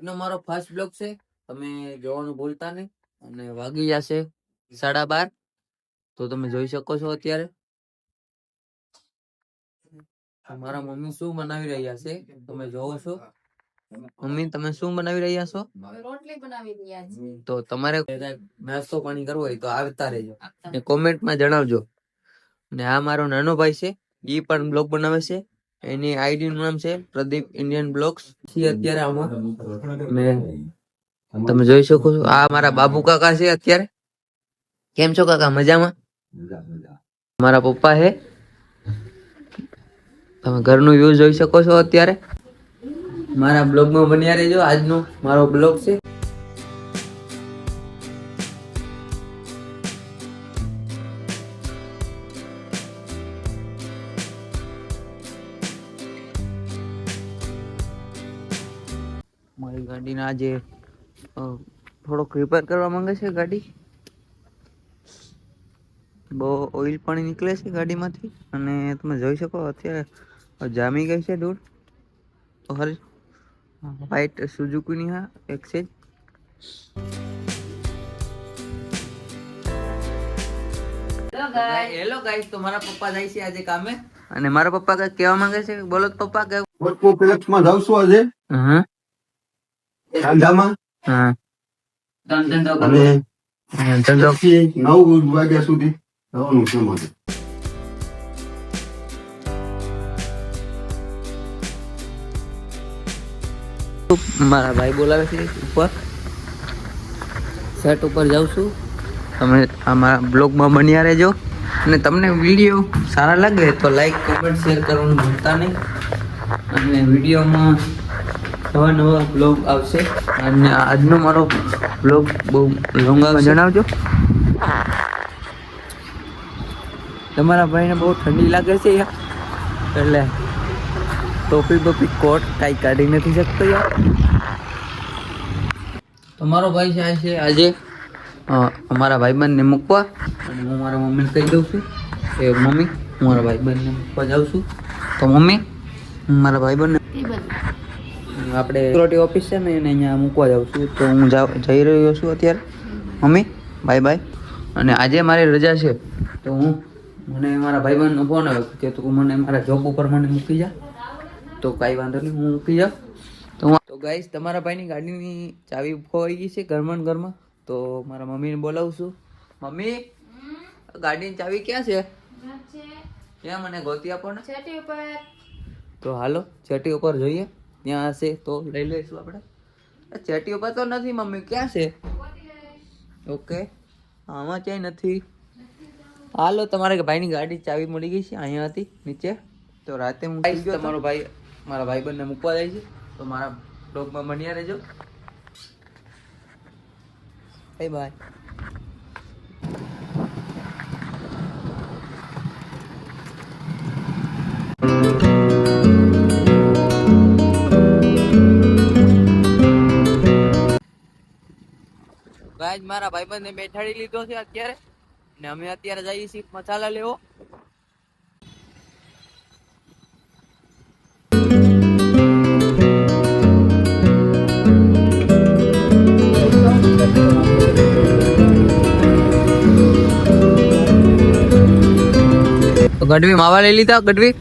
આજનો મારો first blog છે, તમે જોવાનું ભૂલતા નહીં. અને વાગી જશે 12:30. તો તમે જોઈ શકો છો અત્યારે મારા મમ્મી શું બનાવી રહ્યા છે, તમે જોવો છો. મમ્મી તમે શું બનાવી રહ્યા છો? રોટલી બનાવી રહ્યા છે. તો તમારે નાસ્તો પાણી કરવો હોય તો આવતા રહેજો ને કોમેન્ટમાં જણાવજો. ને આ મારો નાનો ભાઈ છે, ઈ પણ બ્લોગ બનાવે છે. એની આઈડી નું નામ છે પ્રદીપ ઇન્ડિયન બ્લોગ્સ. અત્યારે આમાં તમે જોઈ શકો છો આ મારા બાબુ કાકા છે. અત્યારે કેમ છો કાકા? મજામાં? મારા પપ્પા છે. તમે ઘરનું વ્યૂ જોઈ શકો છો. અત્યારે મારા બ્લોગમાં બન્યા રહેજો. આજનો મારો બ્લોગ છે. મારી ગાડીને આજે થોડોક રિપેર કરવા માંગે છે. ગાડી બહુ ઓઇલ પાણી નીકળે છે ગાડીમાંથી. અને તમે જોઈ શકો અત્યારે જામી ગઈ છે દૂર. વ્હાઈટ સુઝુકીની હા એક્સેજ. હેલો ગાઈસ, તો મારા પપ્પા જાય છે આજે કામે. અને મારા પપ્પા કઈ કહેવા માંગે છે, બોલો પપ્પા. કે કોમ્પ્લેક્સમાં જાવ છું આજે. હા ધંધામાં. હા ધંધો અને ધંધો 9 વાગ્યા સુધી રહેવાનું છે મારે. મારા ભાઈ બોલાવે છે ઉપર. સેટ ઉપર જાઉં છું. તમે અમારા બ્લોગમાં બન્યા રહેજો. અને તમને વિડીયો સારા લાગે તો લાઈક કમેન્ટ શેર કરવાનું ભૂલતા નહીં. અને વિડીયોમાં નવા બ્લોગ આવશે. અને આજનો મારો બ્લોગ બહુ લોંગ આવશે, જણાવજો. તમારા ભાઈને બહુ ઠંડી લાગે છે યાર, એટલે ટોપી બોપી કોટ કાંઈ કાઢી નથી શકતો યાર. તમારો ભાઈ જાય છે આજે અમારા ભાઈબંધને મૂકવા. અને હું મારા મમ્મીને કહી દઉં છું કે મમ્મી હું મારા ભાઈબંધને મૂકવા જાઉં છું. તો મમ્મી હું મારા ભાઈબંધને આપણે સિક્યોરિટી ઓફિસ છે ને એને અહીંયા મૂકવા જાઉં છું. તો હું જઈ રહ્યો છું અત્યારે. Mummy bye bye. અને આજે મારી રજા છે તો મને મારા ભાઈબંધનો ફોન આવ્યો કે તું મને મારા જોબ ઉપર મને મૂકી જા. તો કાંઈ વાંધો નહીં, હું મૂકી જાઉં. તો ગાઈસ, તમારા ભાઈની ગાડીની ચાવી ખોવાઈ ગઈ છે ઘરમાં. તો મારા મમ્મીને બોલાવું છું. મમ્મી ગાડીની ચાવી ક્યાં છે? ક્યાં મને ગોતી આપો ને. છેટી ઉપર. તો હાલો છેટી ઉપર જોઈએ, ત્યાં હશે તો લઈ લઈશું આપણે. છેટી ઉપર તો નથી મમ્મી, ક્યાં છે? ઓકે આમાં ક્યાંય નથી. હાલો તમારે ભાઈની ગાડી ચાવી મળી ગઈ છે, અહીંયા હતી નીચે. તો રાતે હું તમારો ભાઈ મારા ભાઈબંધને મૂકવા જાય છે. તો મારા બ્લોગમાં બન્યા રહેજો. Bye bye. ગાઈસ, મારા ભાઈબંધને બેઠાડી લીધો છે અત્યારે. ને અમે અત્યારે જઈએ છીએ મસાલા લેવો. ગઢવી માવા લઈ લીધા? ગઢવી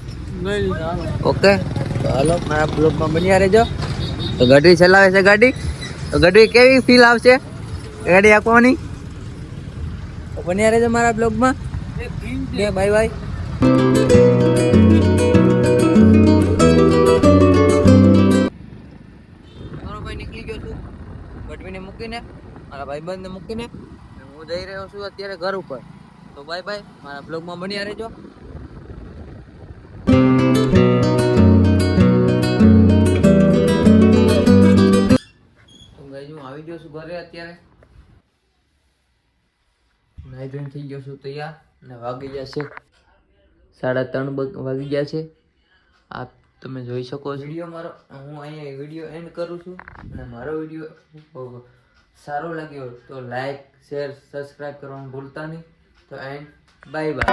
ઓકે. તો હાલો મારા બ્લોગમાં બન્યા રહેજો. તો ગઢવી ચલાવે છે ગાડી. તો ગઢવી કેવી ફીલ આવશે ગાડી આપવાની? તો બન્યા રહેજો મારા બ્લોગમાં. Bye bye. મારો ભાઈ નીકળી ગયો છું ગઢવીને મૂકીને, મારા ભાઈબંધને મૂકીને. હું જઈ રહ્યો છું અત્યારે ઘર ઉપર. તો બાય બાય, મારા બ્લોગમાં બન્યા રહેજો. હું આવી ગયો છું ઘરે અત્યારે. નાઈ ધોઈને થઈ ગયો છું તૈયાર. અને વાગી ગયા છે 3:30 વાગી ગયા છે. આપ તમે જોઈ શકો છો વિડીયો મારો. હું અહીંયા વિડીયો એન્ડ કરું છું. અને મારો વિડીયો સારો લાગ્યો તો લાઈક શેર સબસ્ક્રાઈબ કરવાનું ભૂલતા નહીં. તો એન્ડ બાય બાય.